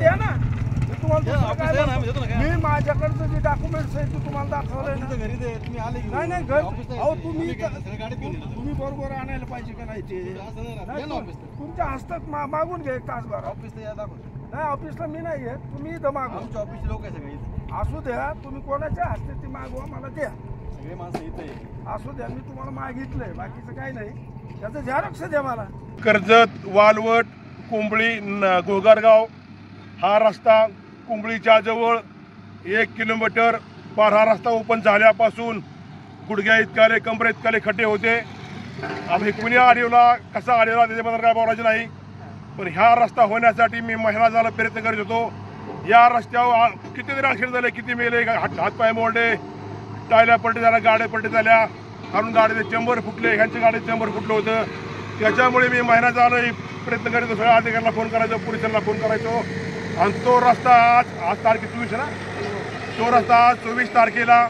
द्या ना, मी तुम्हाला मी माझ्याकडचं जे डॉक्युमेंट्स आहे ते तुम्हाला दाखवलंय ना. घरी दे, तुम्ही आले की नाही घर अहो तुम्ही बरोबर आणायला पाहिजे का नाही ते. तुमच्या हस्तक मागून घ्या 1 तासभर. ऑफिसला या दाखवतो. नाही ऑफिसला मी नाही आहे, तुम्ही इथं मागवा. आमच्या ऑफिसचे लोक आहे सगळे. असू द्या, तुम्ही कोणाच्या हस्ते ती मागवा, मला द्या. सगळे माणसं इथे असू द्या, मी तुम्हाला मागितलंय, बाकीचं काही नाही. त्याचं झेरॉक्स द्या मला. कर्जत, वालवट, कुंबळी, गोगारगाव हा रस्ता कुंबळीच्या जवळ 1 किलोमीटर पार हा रस्ता ओपन झाल्यापासून गुडघ्या इतकाले कमरे इतकाले खड्डे होते. आम्ही कुणी अडवला कसा अडवला त्याच्याबद्दल काय बोलायचं नाही, पण ह्या रस्ता होण्यासाठी मी महिना झाला प्रयत्न करत होतो. या रस्त्यावर कितीतरी ऍक्सिडेंट झाले, किती मेले, हातपाय मोडले, टायल्या पलटी झाल्या, गाड्या पलटी झाल्या, कारण गाडीचे चेंबर फुटले, ह्यांच्या गाडीचे चेंबर फुटलं होतं. त्याच्यामुळे मी महिना झाला प्रयत्न करीत होतो. सगळ्या अधिकाऱ्यांना फोन करायचो, पोलिसांना फोन करायचो. आणि तो रस्ता आज तारखे 24 ना, तो रस्ता आज 24 तारखेला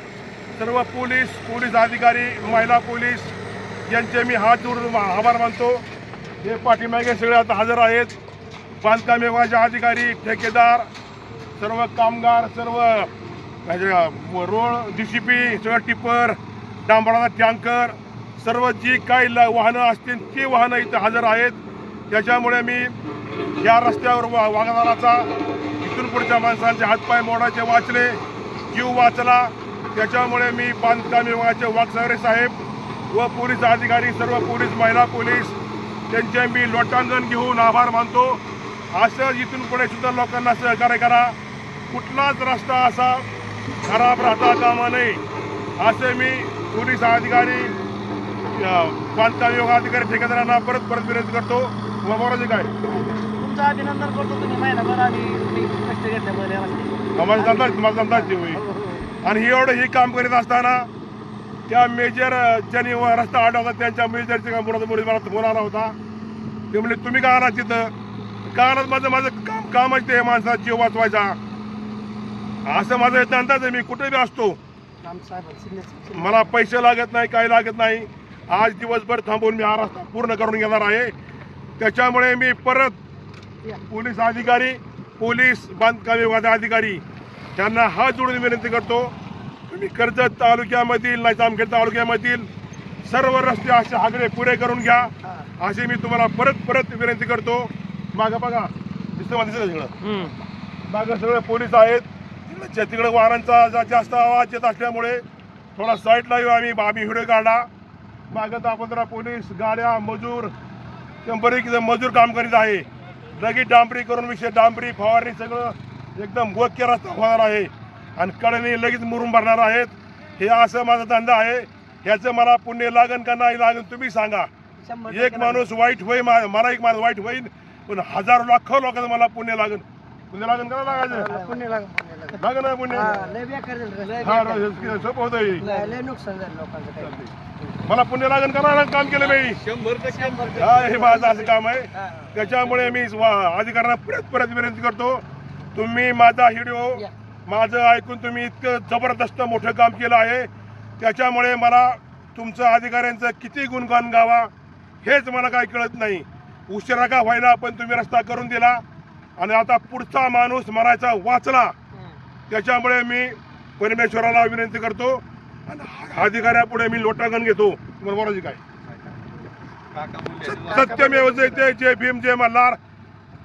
सर्व पोलीस अधिकारी, महिला पोलीस यांचे मी हात जोडून आभार मानतो. हे पाठीमागे सगळे आता हजर आहेत. बांधकाम विभागाचे अधिकारी, ठेकेदार, सर्व कामगार, सर्व रोड DCP, सगळं टिप्पर, डांबराचा टँकर, सर्व जी काही वाहनं असतील ती वाहनं इथं हजर आहेत. त्याच्यामुळे मी या रस्त्यावर वाहनदाराचा इथून पुढच्या माणसांचे हातपाय मोडायचे वाचले, जीव वाचला. त्याच्यामुळे मी बांधकाम विभागाचे वाघसावरे साहेब व पोलीस अधिकारी, सर्व पोलीस, महिला पोलीस त्यांचे मी लोटांगण घेऊन आभार मानतो. असं इथून पुढे सुद्धा लोकांना सहकार्य करा. कुठलाच रस्ता असा खराब राहता कामा नये असे मी पोलीस अधिकारी, बांधकाम विभाग अधिकारी, ठेकेदारांना परत विनंती करतो. बोलायचे काय तुमचं अभिनंदन करतो. तुम्ही महिनाभर आणि कष्ट घेतल्याबद्दल माझा अंदाज होईल. आणि ही काम करीत असताना त्या मेजर ज्यांनी रस्ता अडवला त्यांच्या मेजरचे मला फोन आला होता. ते म्हणजे तुम्ही का आला तिथं, का आलात? माझं कामच ते माणसाचा जीव वाचवायचा. असं माझा येतं अंदाज आहे. मी कुठे बी असतो, मला पैसे लागत नाही, काही लागत नाही. आज दिवसभर थांबून मी हा रस्ता पूर्ण करून घेणार आहे. त्याच्यामुळे मी परत पोलीस अधिकारी, पोलीस बांधकाम विभागाचे अधिकारी त्यांना हात जोडून विनंती करतो. तुम्ही कर्जत तालुक्यामधील नाही जामखेड तालुक्यामधील सर्व रस्ते असे हागरे पुरे करून घ्या अशी मी तुम्हाला परत विनंती करतो. मागं बघा दिसतं सगळं, मागं सगळे पोलीस आहेत. तिकडे वाहनांचा जास्त आवाज येत असल्यामुळे थोडा साईडला येऊ आम्ही व्हिडिओ काढला. मागं 10-15 पोलीस गाड्या, मजूर मजूर काम करीत आहे. लगेच डांबरी करून विषय डांबरी फवारणी सगळं एकदम योग्य रस्ता होणार आहे आणि कडेने लगेच मुरुम भरणार आहेत. हे असं माझा धंदा आहे. ह्याचं मला पुण्य लागन का नाही लागन तुम्ही सांगा. एक माणूस वाईट होईल, मला एक माणूस वाईट होईल, पण हजारो लाखो लोकांचं मला पुण्य लागन का लागायचं? पुण्य लागन ना पुण्य. सोपं होतं, मला पुण्य लागन का काम केलं मी 100%. हे माझं असं काम आहे. त्याच्यामुळे मी अधिकाऱ्यांना परत विनंती करतो. तुम्ही माझा व्हिडिओ माझं ऐकून तुम्ही इतकं जबरदस्त मोठं काम केलं आहे. त्याच्यामुळे मला तुमचं अधिकाऱ्यांचं किती गुणगान गावा हेच मला काही कळत नाही. उशिरा का व्हायला पण तुम्ही रस्ता करून दिला आणि आता पुढचा माणूस मरायचा वाचला. त्याच्यामुळे मी परमेश्वराला विनंती करतो आणि अधिकाऱ्यापुढे मी लोटांगण घेतो. तुम्हाला बोलायची काय? सत्यमेव जयते. जय भीम, जय मल्हार,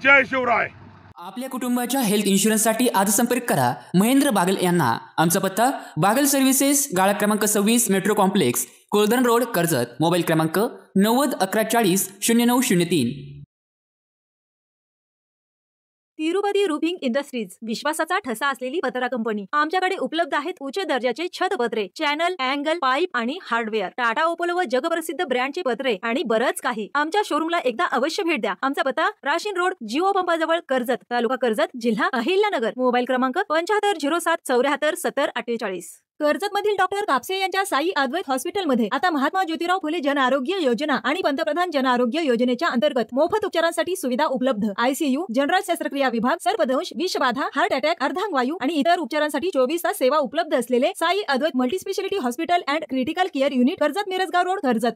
जय शिवराय. आपल्या कुटुंबाच्या हेल्थ इन्शुरन्ससाठी आज संपर्क करा महेंद्र बागल यांना. आमचा पत्ता बागल सर्व्हिसेस, गाळा क्रमांक 26, metro complex, Koldan road, Karjat. Mobile क्रमांक 90-1140-0903. तिरुपती रूफिंग इंडस्ट्रीज, विश्वासाचा ठसा असलेली पत्रा कंपनी. आमच्याकडे उपलब्ध आहेत उच्च दर्जाचे छतपत्रे, चॅनल, अँगल, पाईप आणि हार्डवेअर. टाटा, ओपोलो व जगप्रसिद्ध ब्रँडचे पत्रे आणि बरंच काही. आमच्या शोरूमला एकदा अवश्य भेट द्या. आमचा पत्ता राशीन रोड, जिओ पंपाजवळ, कर्जत, तालुका कर्जत, जिल्हा अहिल्यानगर. मोबाईल क्रमांक 7507-747048. कर्जत मधील डॉक्टर कापसे यांच्या साई अद्वैत हॉस्पिटलमध्ये आता महात्मा ज्योतिराव फुले जन आरोग्य योजना आणि पंतप्रधान जन आरोग्य योजनेच्या अंतर्गत मोफत उपचारांसाठी सुविधा उपलब्ध. ICU, जनरल शस्त्रक्रिया विभाग, सर्पदंश, विषबाधा, हार्ट अटॅक, अर्धांगवायू आणि इतर उपचारांसाठी 24 तास सेवा उपलब्ध असलेले Sai Advait multispeciality hospital and critical care unit, Karjat Mirajgaon road, Karjat.